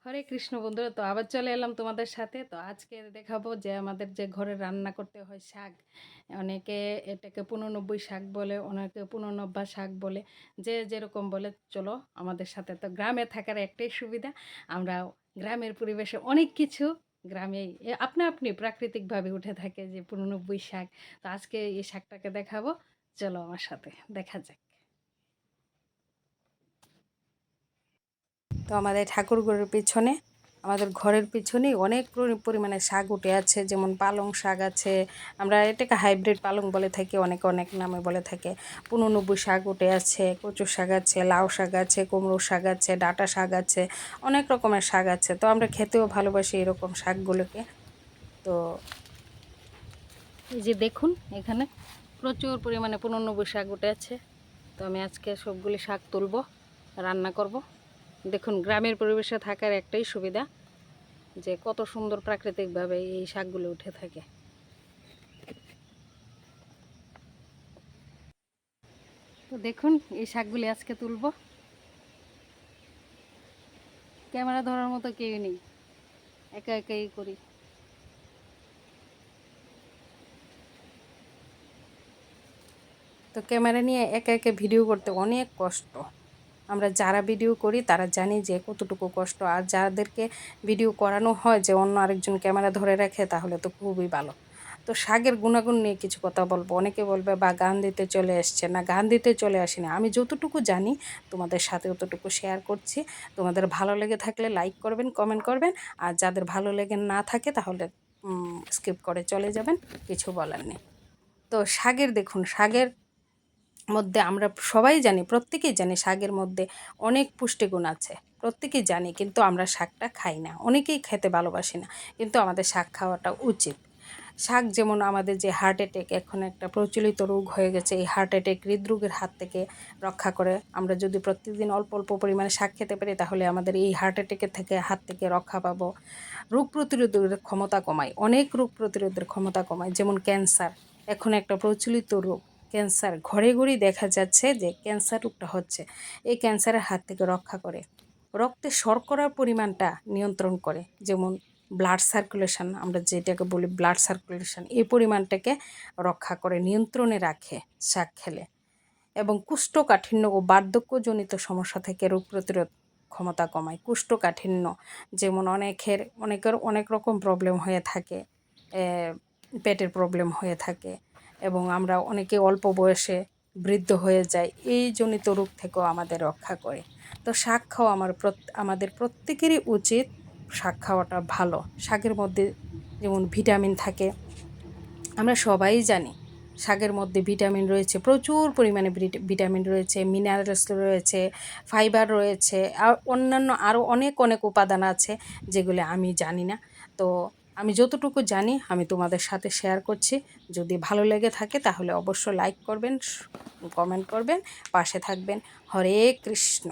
হরে কৃষ্ণ বন্ধুরা, তো আবার চলে এলাম তোমাদের সাথে। তো আজকে দেখাবো যে আমাদের যে ঘরে রান্না করতে হয় শাক, অনেকে এটাকে 85 শাক বলে, অনেকে 85 শাক বলে, যে যেরকম বলে। চলো আমাদের সাথে। তো গ্রামে থাকার একটাই সুবিধা, আমরা গ্রামের পরিবেশে অনেক কিছু গ্রামেই আপনা আপনি প্রাকৃতিকভাবে উঠে থাকে, যে 85 শাক। তো আজকে এই শাকটাকে দেখাবো, চলো আমার সাথে দেখা যাক। তো আমাদের ঠাকুরঘরের পিছনে, আমাদের ঘরের পিছনেই অনেক পরিমাণে শাক উঠে আছে, যেমন পালং শাক আছে। আমরা এটাকে হাইব্রিড পালং বলে থাকি, অনেকে অনেক নামে বলে থাকে। 85 শাক উঠে আছে, কচু শাক আছে, লাউ শাক আছে, কুমড়ো শাক আছে, ডাঁটা শাক আছে, অনেক রকমের শাক আছে। তো আমরা খেতেও ভালোবাসি এরকম শাকগুলোকে। তো এই যে দেখুন, এখানে প্রচুর পরিমাণে 85 শাক উঠে আছে। তো আমি আজকে সবগুলি শাক তুলব, রান্না করব। দেখুন, গ্রামের পরিবেশে থাকার একটাই সুবিধা, যে কত সুন্দর প্রাকৃতিকভাবে এই শাকগুলো উঠে থাকে। তো দেখুন, এই শাকগুলি আজকে তুলব। ক্যামেরা ধরার মতো কেউ নেই, একা একাই করি। তো ক্যামেরা নিয়ে একা একা ভিডিও করতে অনেক কষ্ট। আমরা যারা ভিডিও করি তারা জানি যে কতটুকু কষ্ট, আর যাদেরকে ভিডিও করানো হয় যে অন্য আরেকজন ক্যামেরা ধরে রাখে, তাহলে তো খুবই ভালো। তো শাকের গুণাগুণ নিয়ে কিছু কথা বলবো। অনেকে বলবে বা গান দিতে চলে আসছে, না, গান দিতে চলে আসি না। আমি যতটুকু জানি তোমাদের সাথে অতটুকু শেয়ার করছি। তোমাদের ভালো লেগে থাকলে লাইক করবেন, কমেন্ট করবেন। আর যাদের ভালো লেগে না থাকে তাহলে স্কিপ করে চলে যাবেন, কিছু বলার নেই। তো শাকের দেখুন, শাকের মধ্যে আমরা সবাই জানি, প্রত্যেকেই জানি শাকের মধ্যে অনেক পুষ্টিগুণ আছে, প্রত্যেকেই জানি, কিন্তু আমরা শাকটা খাই না, অনেকেই খেতে ভালোবাসি না। কিন্তু আমাদের শাক খাওয়াটা উচিত। শাক যেমন আমাদের যে হার্ট অ্যাটাক এখন একটা প্রচলিত রোগ হয়ে গেছে, এই হার্ট অ্যাটাক হৃদরোগের হাত থেকে রক্ষা করে। আমরা যদি প্রত্যেকদিন অল্প অল্প পরিমাণে শাক খেতে পারি, তাহলে আমাদের এই হার্ট অ্যাটাকের থেকে হাত থেকে রক্ষা পাবো। রোগ প্রতিরোধের ক্ষমতা কমায়, অনেক রোগ প্রতিরোধের ক্ষমতা কমায়, যেমন ক্যান্সার এখন একটা প্রচলিত রোগ। ক্যান্সার ঘরে ঘরেই দেখা যাচ্ছে যে ক্যান্সার রোগটা হচ্ছে, এই ক্যান্সারের হাত থেকে রক্ষা করে। রক্তে শর্করার পরিমাণটা নিয়ন্ত্রণ করে, যেমন ব্লাড সার্কুলেশন, আমরা যেটাকে বলি ব্লাড সার্কুলেশন, এই পরিমাণটাকে রক্ষা করে, নিয়ন্ত্রণে রাখে শাক খেলে। এবং কোষ্ঠকাঠিন্য ও বার্ধক্যজনিত সমস্যা থেকে রোগ প্রতিরোধ ক্ষমতা কমায়। কোষ্ঠকাঠিন্য, যেমন অনেকের অনেক রকম প্রবলেম হয়ে থাকে, পেটের প্রবলেম হয়ে থাকে, এবং আমরা অনেকে অল্প বয়সে বৃদ্ধ হয়ে যায়, এই জনিত রোগ থেকেও আমাদের রক্ষা করে। তো শাক খাওয়া আমাদের প্রত্যেকেরই উচিত। শাক খাওয়াটা ভালো। শাকের মধ্যে যেমন ভিটামিন থাকে, আমরা সবাই জানি শাকের মধ্যে ভিটামিন রয়েছে, প্রচুর পরিমাণে ভিটামিন রয়েছে, মিনারেলস রয়েছে, ফাইবার রয়েছে, আর অন্যান্য আরও অনেক অনেক উপাদান আছে, যেগুলো আমি জানি না। তো আমি যতটুকু জানি আমি তোমাদের সাথে শেয়ার করছি। যদি ভালো লেগে থাকে তাহলে অবশ্যই লাইক করবেন, কমেন্ট করবেন, পাশে থাকবেন। হরে কৃষ্ণ।